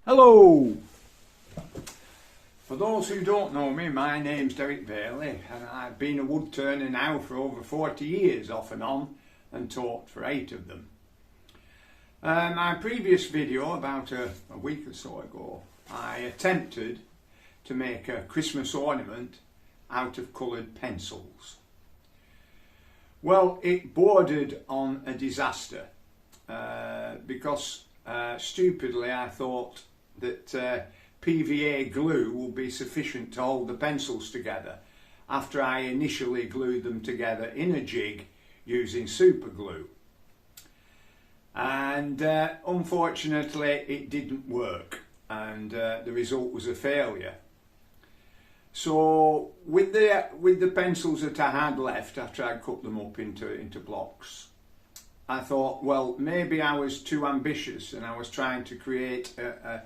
Hello! For those who don't know me, my name's Derek Bailey and I've been a wood turner now for over 40 years off and on and taught for 8 of them. My previous video, about a week or so ago, I attempted to make a Christmas ornament out of coloured pencils. Well, it bordered on a disaster because stupidly I thought that PVA glue will be sufficient to hold the pencils together after I initially glued them together in a jig using super glue. And unfortunately it didn't work, and the result was a failure. So with the pencils that I had left after I cut them up into blocks, I thought, well, maybe I was too ambitious and I was trying to create a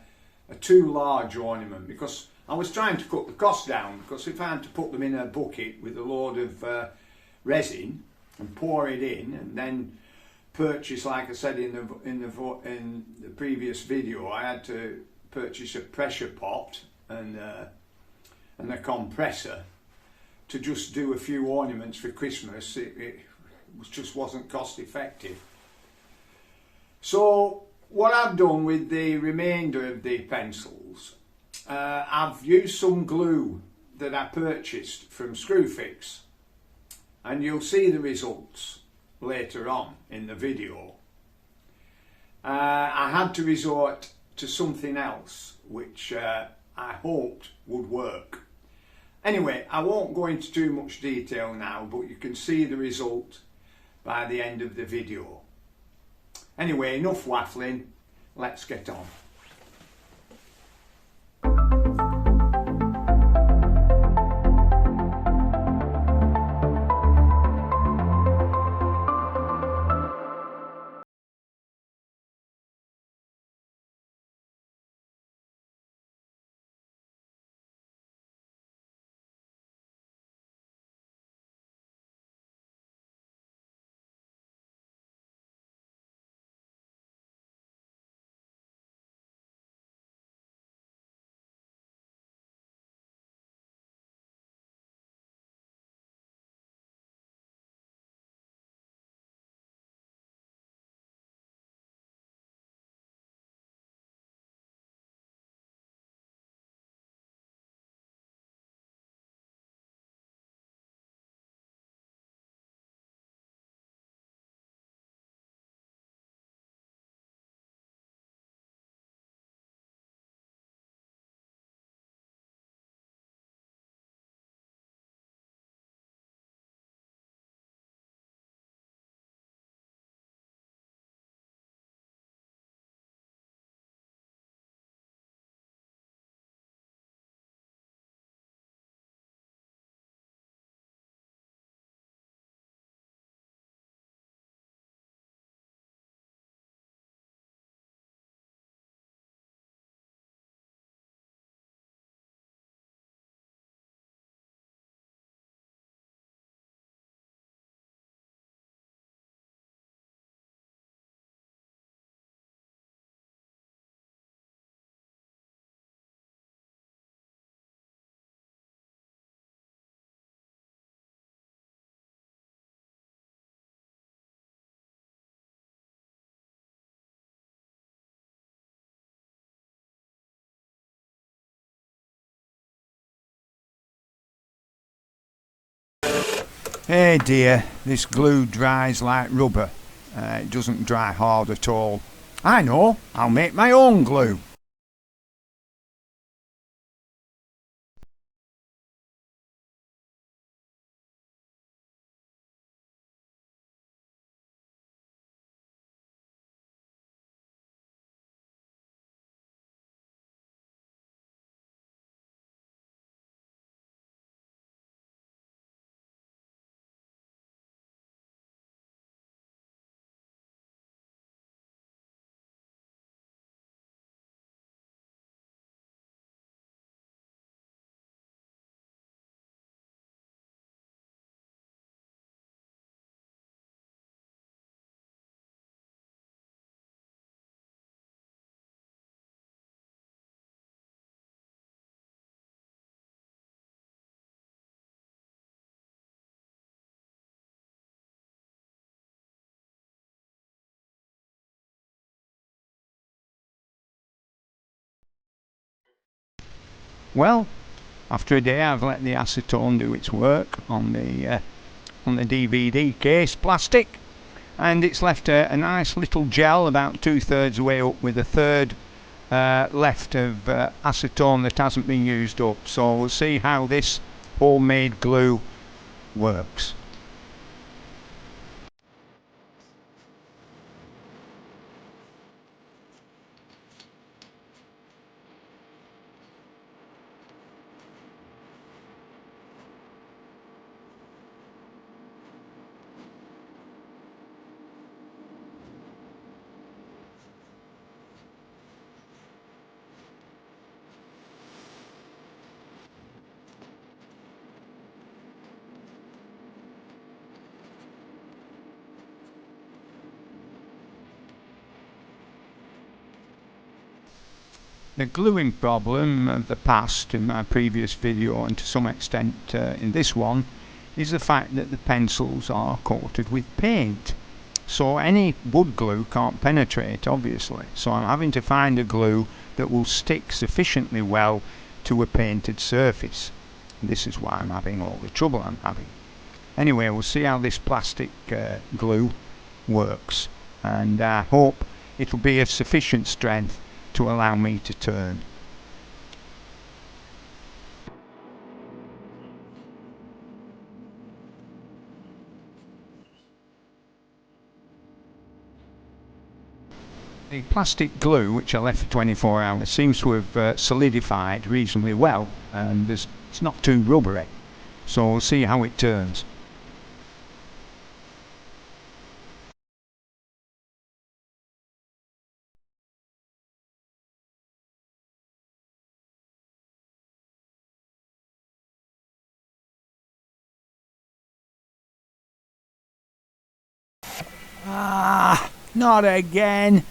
too large ornament, because I was trying to cut the cost down, because if I had to put them in a bucket with a load of resin and pour it in and then purchase, like I said in the previous video, I had to purchase a pressure pot and a compressor to just do a few ornaments for Christmas. It just wasn't cost effective. So what I've done with the remainder of the pencils, I've used some glue that I purchased from Screwfix, and you'll see the results later on in the video. I had to resort to something else which I hoped would work. Anyway, I won't go into too much detail now, but you can see the result by the end of the video. Anyway, enough waffling, let's get on. Hey dear, this glue dries like rubber. It doesn't dry hard at all. I know, I'll make my own glue. Well, after a day I've let the acetone do its work on the DVD case plastic, and it's left a nice little gel about 2/3 way up, with a third left of acetone that hasn't been used up. So we'll see how this homemade glue works. The gluing problem of the past in my previous video, and to some extent in this one, is the fact that the pencils are coated with paint. So any wood glue can't penetrate, obviously. So I'm having to find a glue that will stick sufficiently well to a painted surface. And this is why I'm having all the trouble I'm having. Anyway, we'll see how this plastic glue works, and I hope it'll be of sufficient strength to allow me to turn. The plastic glue, which I left for 24 hours, seems to have solidified reasonably well, and it's not too rubbery, so we'll see how it turns. Ah, not again!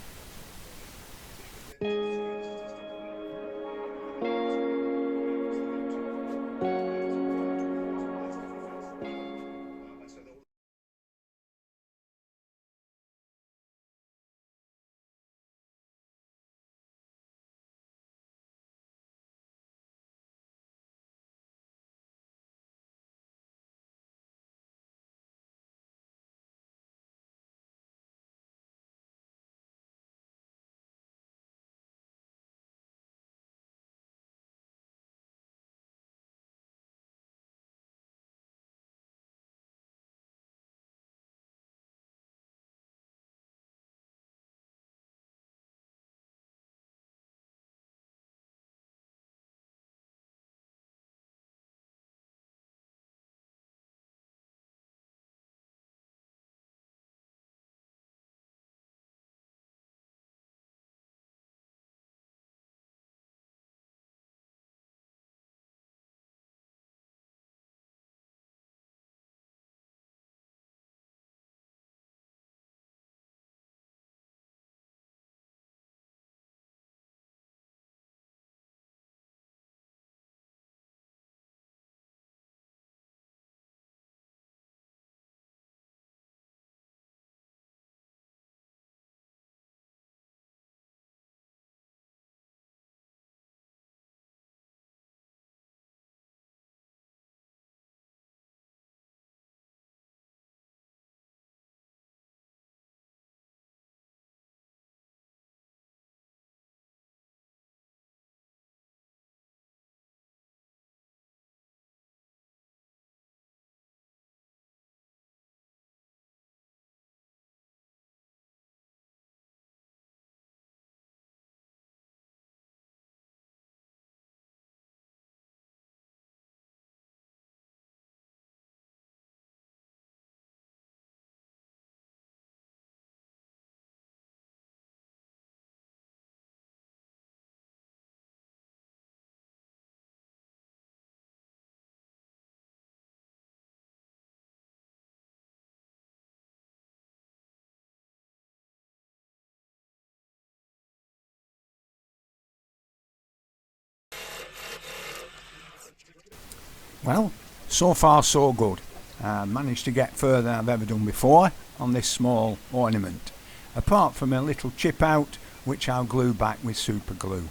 Well, so far so good. I managed to get further than I've ever done before on this small ornament, apart from a little chip out which I'll glue back with super glue.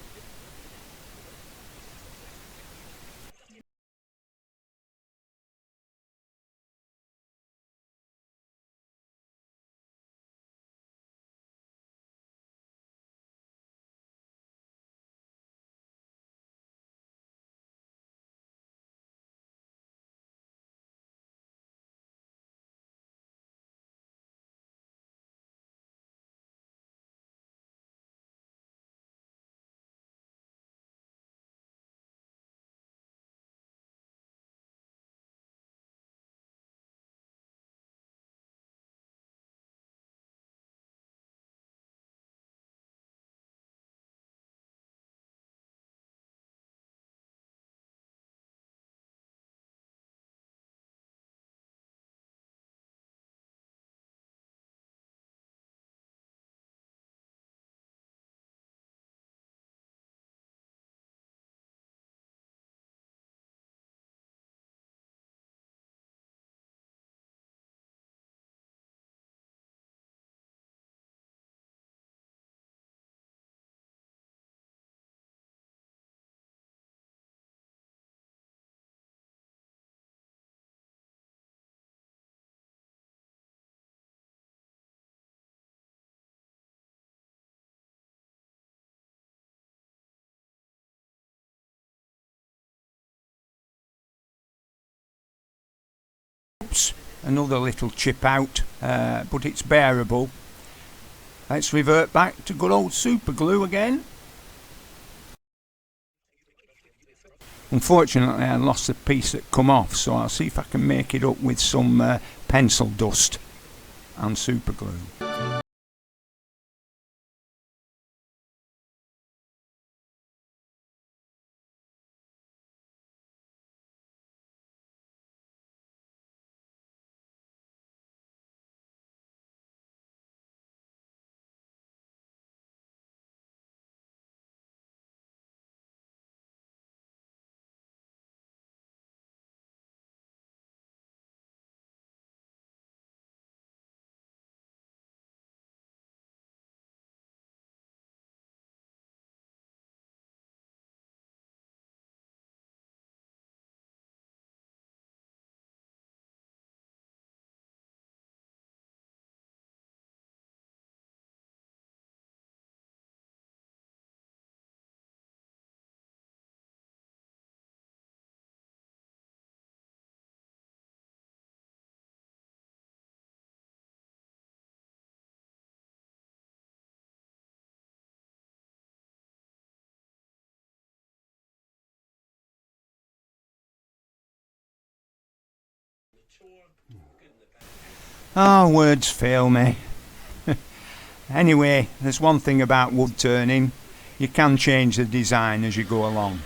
oops, another little chip out, but it's bearable. Let's revert back to good old super glue again. Unfortunately, I lost the piece that come off, so I'll see if I can make it up with some pencil dust and super glue. Ah, words fail me. Anyway, there's one thing about wood turning, you can change the design as you go along.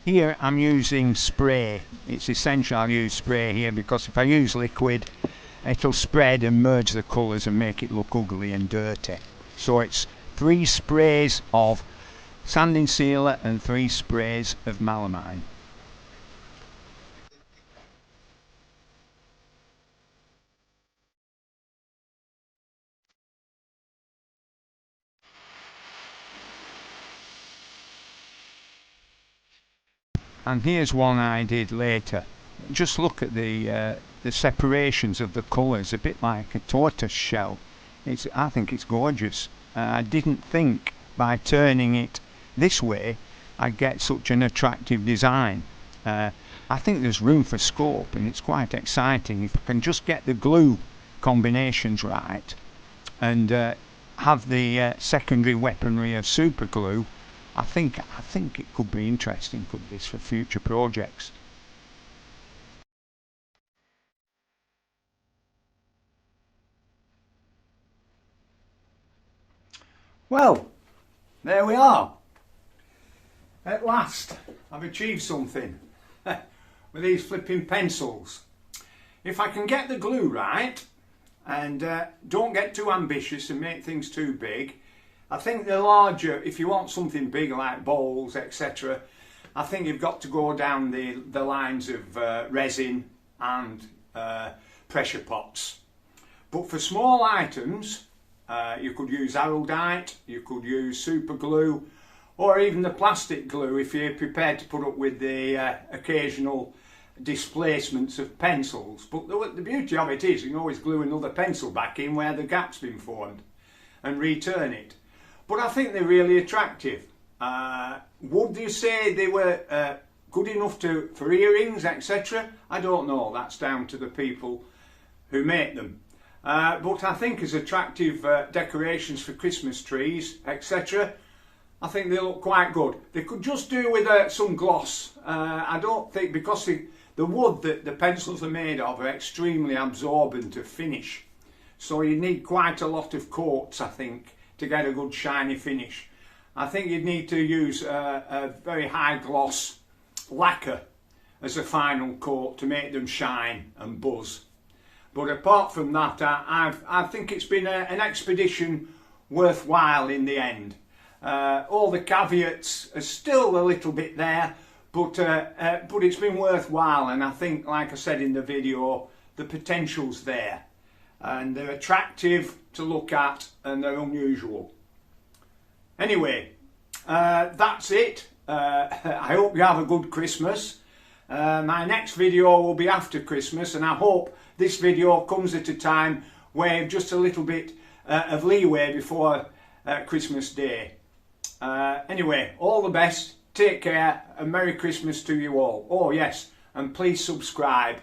Here I'm using spray. It's essential I use spray here because if I use liquid it'll spread and merge the colours and make it look ugly and dirty. So it's 3 sprays of sanding sealer and 3 sprays of melamine. And here's one I did later. Just look at the separations of the colours, a bit like a tortoise shell. I think it's gorgeous. I didn't think by turning it this way I'd get such an attractive design. I think there's room for scope and it's quite exciting if I can just get the glue combinations right and have the secondary weaponry of super glue. I think it could be interesting, could this, for future projects. Well, there we are. At last, I've achieved something with these flipping pencils. If I can get the glue right and don't get too ambitious and make things too big, I think the larger, if you want something big like bowls, etc., I think you've got to go down the lines of resin and pressure pots. But for small items, you could use araldite, you could use super glue, or even the plastic glue if you're prepared to put up with the occasional displacements of pencils. But the beauty of it is you can always glue another pencil back in where the gap's been formed and return it. But I think they're really attractive. Would you say they were good enough for earrings, etc.? I don't know, that's down to the people who make them. But I think as attractive decorations for Christmas trees, etc., I think they look quite good. They could just do with some gloss. I don't think, because the wood that the pencils are made of are extremely absorbent to finish. so you need quite a lot of coats, I think, to get a good shiny finish. I think you'd need to use a very high gloss lacquer as a final coat to make them shine and buzz. But apart from that, I think it's been an expedition worthwhile in the end. All the caveats are still a little bit there, but it's been worthwhile, and I think, like I said in the video, the potential's there, and they're attractive to look at and they're unusual. Anyway, that's it. I hope you have a good Christmas. My next video will be after Christmas, and I hope this video comes at a time where just a little bit of leeway before Christmas Day. Anyway, all the best, take care, and Merry Christmas to you all. Oh yes, and please subscribe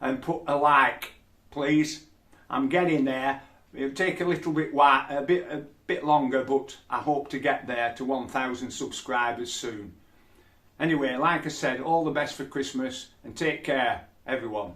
and put a like, please. I'm getting there. It'll take a little bit a bit longer, but I hope to get there to 1,000 subscribers soon. Anyway, like I said, all the best for Christmas, and take care, everyone.